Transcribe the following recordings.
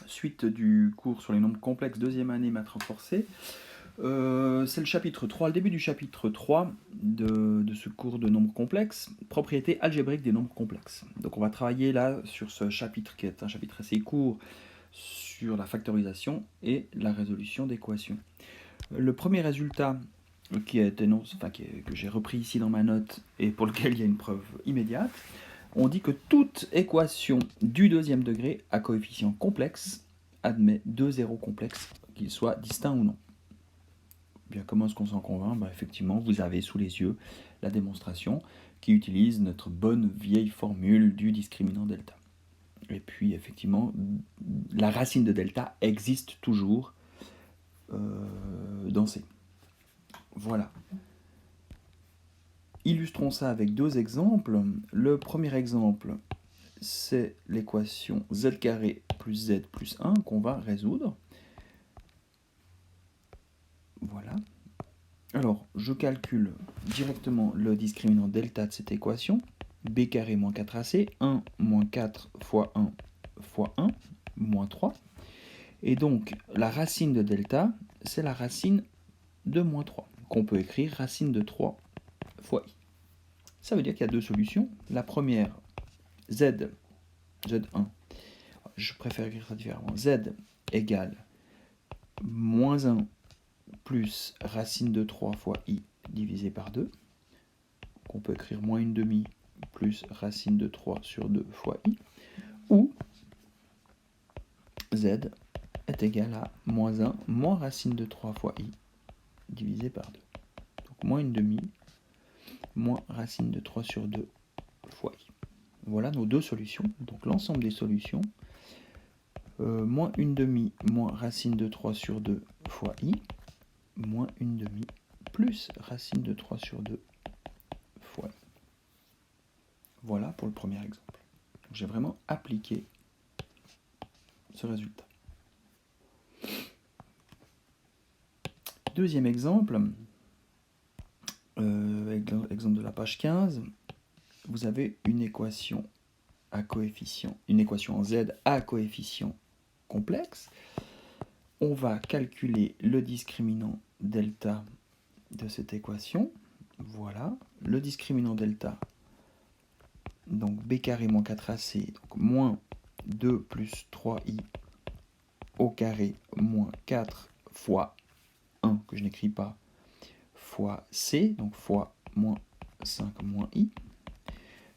Suite du cours sur les nombres complexes, deuxième année maths renforcée. C'est le chapitre 3, le début du chapitre 3 de ce cours de nombres complexes, propriétés algébriques des nombres complexes. Donc on va travailler là sur ce chapitre qui est un chapitre assez court sur la factorisation et la résolution d'équations. Le premier résultat qui est que j'ai repris ici dans ma note et pour lequel il y a une preuve immédiate, on dit que toute équation du deuxième degré à coefficient complexe admet deux zéros complexes, qu'ils soient distincts ou non. Bien, comment est-ce qu'on s'en convainc ? Effectivement, vous avez sous les yeux la démonstration qui utilise notre bonne vieille formule du discriminant delta. Et puis, effectivement, la racine de delta existe toujours dans C. Voilà. Illustrons ça avec deux exemples. Le premier exemple, c'est l'équation z carré plus z plus 1 qu'on va résoudre. Voilà. Alors, je calcule directement le discriminant delta de cette équation. B carré moins 4ac, 1 moins 4 fois 1 fois 1, moins 3. Et donc, la racine de delta, c'est la racine de moins 3, qu'on peut écrire racine de 3 fois i. Ça veut dire qu'il y a deux solutions. La première, z1, je préfère écrire ça différemment, z égale moins 1 plus racine de 3 fois i divisé par 2. On peut écrire moins une demi plus racine de 3 sur 2 fois i. Ou z est égal à moins 1 moins racine de 3 fois i divisé par 2. Donc moins une demi moins racine de 3 sur 2 fois i. Voilà nos deux solutions. Donc l'ensemble des solutions, moins une demi moins racine de 3 sur 2 fois i, moins une demi plus racine de 3 sur 2 fois i. Voilà pour le premier exemple. J'ai vraiment appliqué ce résultat. Deuxième exemple, exemple de la page 15, vous avez une équation à coefficient, une équation en z à coefficient complexe. On va calculer le discriminant delta de cette équation. Voilà, le discriminant delta, donc b carré moins 4ac, donc moins 2 plus 3i au carré moins 4 fois 1, que je n'écris pas, fois c, donc fois moins 5 moins i.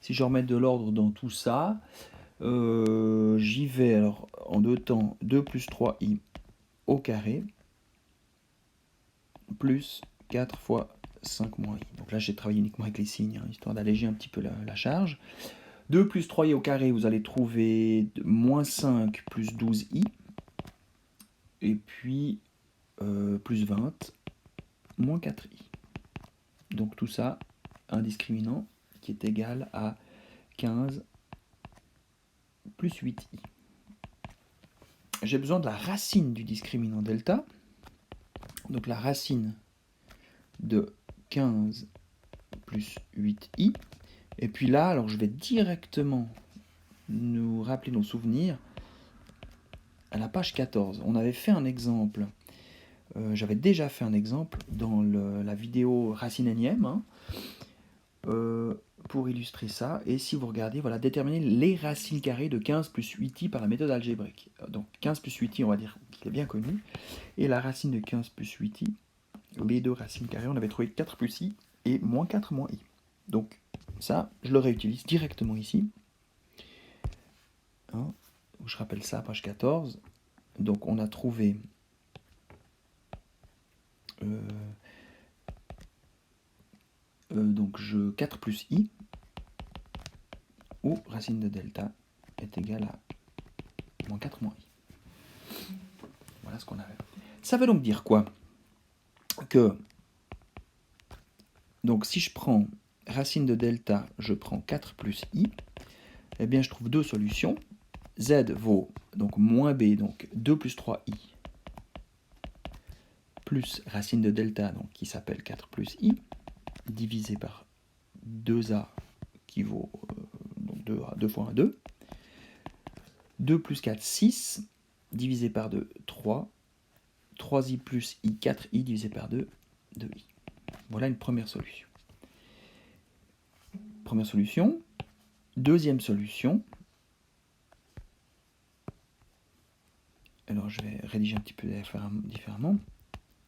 Si je remets de l'ordre dans tout ça, j'y vais alors en deux temps, 2 plus 3i au carré, plus 4 fois 5 moins i. Donc là, j'ai travaillé uniquement avec les signes, histoire d'alléger un petit peu la charge. 2 plus 3i au carré, vous allez trouver moins 5 plus 12i. Et puis, plus 20, moins 4i. Donc tout ça, un discriminant qui est égal à 15 plus 8i. J'ai besoin de la racine du discriminant delta. Donc la racine de 15 plus 8i. Et puis là, alors je vais directement nous rappeler nos souvenirs à la page 14. On avait fait un exemple, j'avais déjà fait un exemple dans la vidéo racine énième, pour illustrer ça. Et si vous regardez, voilà, déterminer les racines carrées de 15 plus 8i par la méthode algébrique. Donc 15 plus 8i, on va dire qu'il est bien connu. Et la racine de 15 plus 8i, les deux racines carrées, on avait trouvé 4 plus i et moins 4 moins i. Donc ça, je le réutilise directement ici. Je rappelle ça, page 14. Donc on a trouvé donc 4 plus i, où racine de delta est égale à moins 4 moins i. Voilà ce qu'on avait. Ça veut donc dire quoi ? Que, donc si je prends racine de delta, je prends 4 plus i, eh bien je trouve deux solutions. Z vaut donc moins b, donc 2 plus 3i, plus racine de delta, donc qui s'appelle 4 plus i, divisé par 2a, qui vaut donc 2 fois 1, 2. 2 plus 4, 6. divisé par 2, 3. 3i plus i, 4i divisé par 2, 2i. Voilà une première solution. Première solution. Deuxième solution. Alors je vais rédiger un petit peu différemment.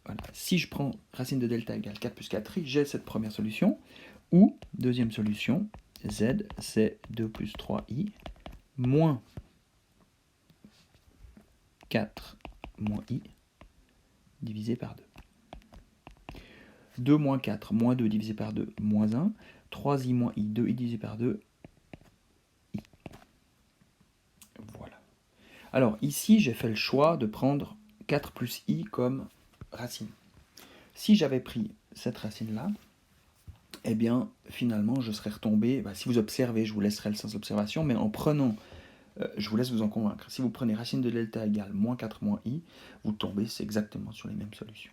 Voilà. Si je prends racine de delta égale 4 plus 4i, j'ai cette première solution. Ou, deuxième solution, z c'est 2 plus 3i moins 4 moins i divisé par 2. 2 moins 4 moins 2 divisé par 2, moins 1. 3i moins i, 2i divisé par 2, i. Voilà. Alors ici, j'ai fait le choix de prendre 4 plus i comme racine. Si j'avais pris cette racine-là, eh bien, finalement, je serais retombé, si vous observez, je vous laisserai le sens d'observation, mais en prenant, je vous laisse vous en convaincre, si vous prenez racine de delta égale moins 4 moins i, vous tombez, c'est exactement sur les mêmes solutions,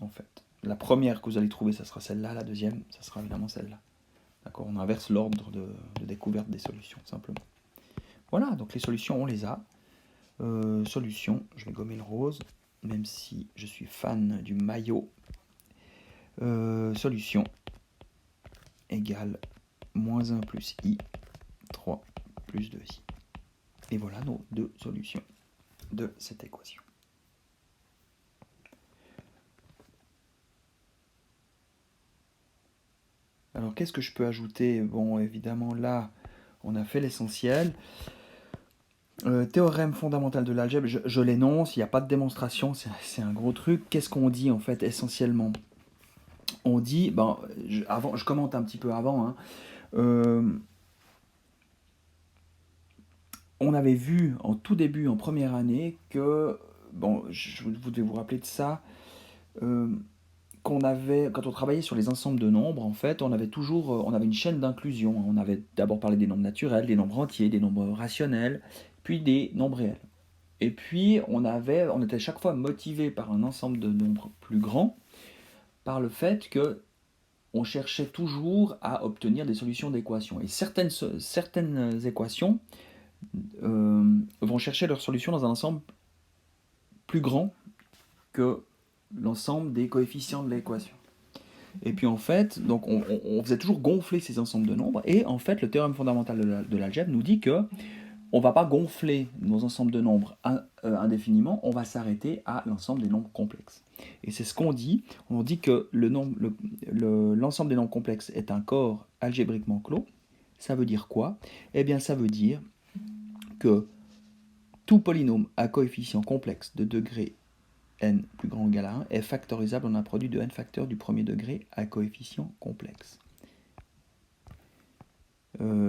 en fait. La première que vous allez trouver, ça sera celle-là, la deuxième, ça sera évidemment celle-là. D'accord ? On inverse l'ordre de découverte des solutions, simplement. Voilà, donc les solutions, on les a. Solution, je vais gommer le rose, même si je suis fan du maillot. Solution égale moins 1 plus i, 3 plus 2i. Et voilà nos deux solutions de cette équation. Alors qu'est-ce que je peux ajouter? Bon, évidemment là, on a fait l'essentiel. Théorème fondamental de l'algèbre, je l'énonce, il n'y a pas de démonstration, c'est un gros truc. Qu'est-ce qu'on dit en fait essentiellement? On dit, je commente un petit peu avant, on avait vu en tout début, en première année, que, vous devez vous rappeler de ça, quand on travaillait sur les ensembles de nombres, en fait, on avait une chaîne d'inclusion. On avait d'abord parlé des nombres naturels, des nombres entiers, des nombres rationnels, puis des nombres réels. Et puis, on était chaque fois motivé par un ensemble de nombres plus grands, par le fait que on cherchait toujours à obtenir des solutions d'équations. Et certaines équations vont chercher leur solution dans un ensemble plus grand que l'ensemble des coefficients de l'équation. Et puis en fait, donc on faisait toujours gonfler ces ensembles de nombres, et en fait le théorème fondamental de l'algèbre nous dit que on ne va pas gonfler nos ensembles de nombres indéfiniment, on va s'arrêter à l'ensemble des nombres complexes. Et c'est ce qu'on dit, on dit que l'ensemble des nombres complexes est un corps algébriquement clos. Ça veut dire quoi? Eh bien ça veut dire que tout polynôme à coefficient complexe de degré n plus grand ou égal à 1 est factorisable en un produit de n facteurs du premier degré à coefficient complexe.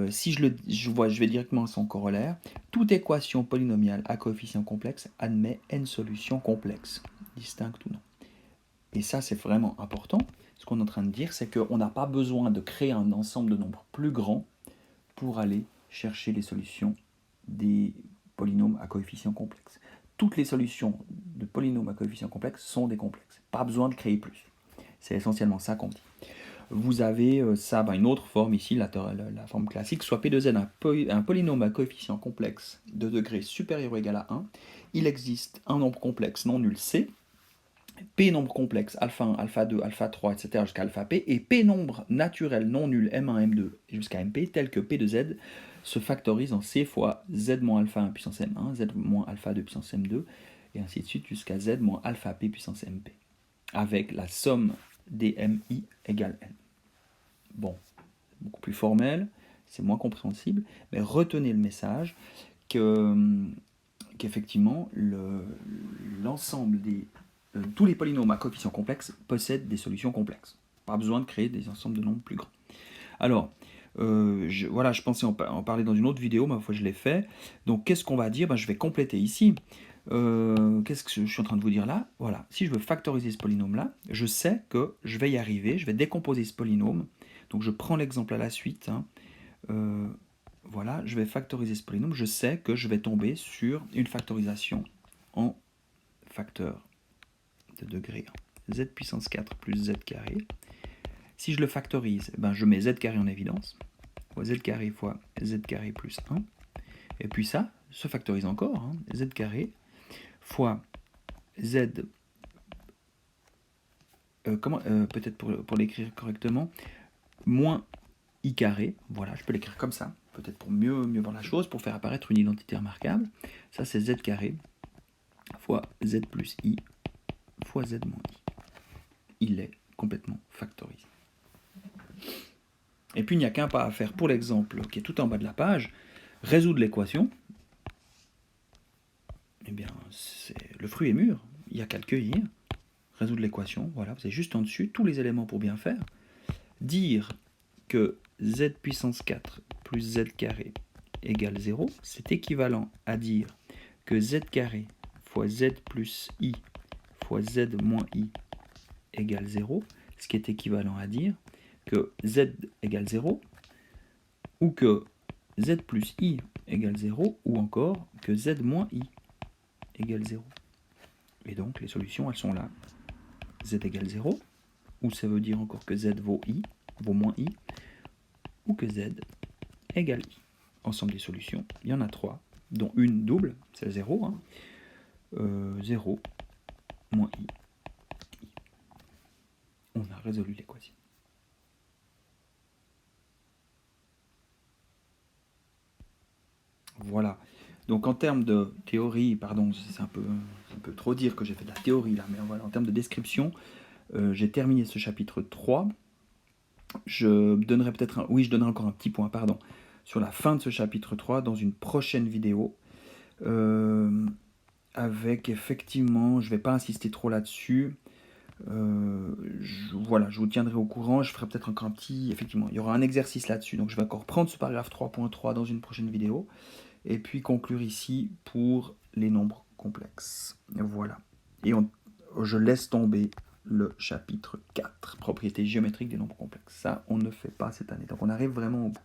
Si je vais directement à son corollaire, toute équation polynomiale à coefficient complexe admet n solutions complexes, distinctes ou non. Et ça, c'est vraiment important. Ce qu'on est en train de dire, c'est qu'on n'a pas besoin de créer un ensemble de nombres plus grands pour aller chercher les solutions des polynômes à coefficient complexe. Toutes les solutions de polynômes à coefficient complexe sont des complexes. Pas besoin de créer plus. C'est essentiellement ça qu'on dit. Vous avez une autre forme ici, la forme classique, soit P de Z un polynôme à coefficient complexe de degré supérieur ou égal à 1. Il existe un nombre complexe non nul C, P nombre complexe alpha 1, alpha 2, alpha 3, etc. jusqu'à alpha P, et P nombre naturel non nul M1, M2 jusqu'à MP, tel que P de Z se factorise en C fois Z moins alpha 1 puissance M1, Z moins alpha 2 puissance M2, et ainsi de suite jusqu'à Z moins alpha P puissance MP, avec la somme des MI égale N. Bon, beaucoup plus formel, c'est moins compréhensible, mais retenez le message qu'effectivement, l'ensemble tous les polynômes à coefficient complexe possèdent des solutions complexes. Pas besoin de créer des ensembles de nombres plus grands. Alors, je pensais en parler dans une autre vidéo, mais ma foi je l'ai fait. Donc qu'est-ce qu'on va dire? Je vais compléter ici. Qu'est-ce que je suis en train de vous dire là? Voilà, si je veux factoriser ce polynôme-là, je sais que je vais y arriver, je vais décomposer ce polynôme. Donc je prends l'exemple à la suite. Voilà, je vais factoriser ce polynôme, je sais que je vais tomber sur une factorisation en facteur de degré 1. Z puissance 4 plus Z carré. Si je le factorise, je mets Z carré en évidence. Z carré fois Z carré plus 1. Et puis ça se factorise encore. Z carré fois z, peut-être pour l'écrire correctement, moins I carré, voilà, je peux l'écrire comme ça, peut-être pour mieux voir la chose, pour faire apparaître une identité remarquable. Ça c'est z carré fois z plus I fois z moins I. Il est complètement factorisé. Et puis il n'y a qu'un pas à faire pour l'exemple qui est tout en bas de la page, résoudre l'équation. Eh bien, le fruit est mûr, il n'y a qu'à le cueillir. Résoudre l'équation, voilà, vous avez juste en dessus tous les éléments pour bien faire. Dire que z puissance 4 plus z carré égale 0, c'est équivalent à dire que z carré fois z plus i fois z moins i égale 0, ce qui est équivalent à dire que z égale 0, ou que z plus i égale 0, ou encore que z moins i égale 0. Et donc les solutions, elles sont là. Z égale 0, ou ça veut dire encore que z vaut moins i, ou que z égale i. Ensemble des solutions, il y en a 3, dont une double, c'est 0, hein. 0 moins i. On a résolu l'équation. Voilà. Donc en termes de théorie, pardon, c'est un peu trop dire que j'ai fait de la théorie là, mais voilà, en termes de description, j'ai terminé ce chapitre 3. Je donnerai je donnerai encore un petit point, pardon, sur la fin de ce chapitre 3 dans une prochaine vidéo. Avec effectivement, je ne vais pas insister trop là-dessus. Voilà, je vous tiendrai au courant. Je ferai peut-être encore effectivement, il y aura un exercice là-dessus. Donc je vais encore prendre ce paragraphe 3.3 dans une prochaine vidéo. Et puis conclure ici pour les nombres complexes. Voilà. Et je laisse tomber le chapitre 4, propriétés géométriques des nombres complexes. Ça, on ne fait pas cette année. Donc on arrive vraiment au bout.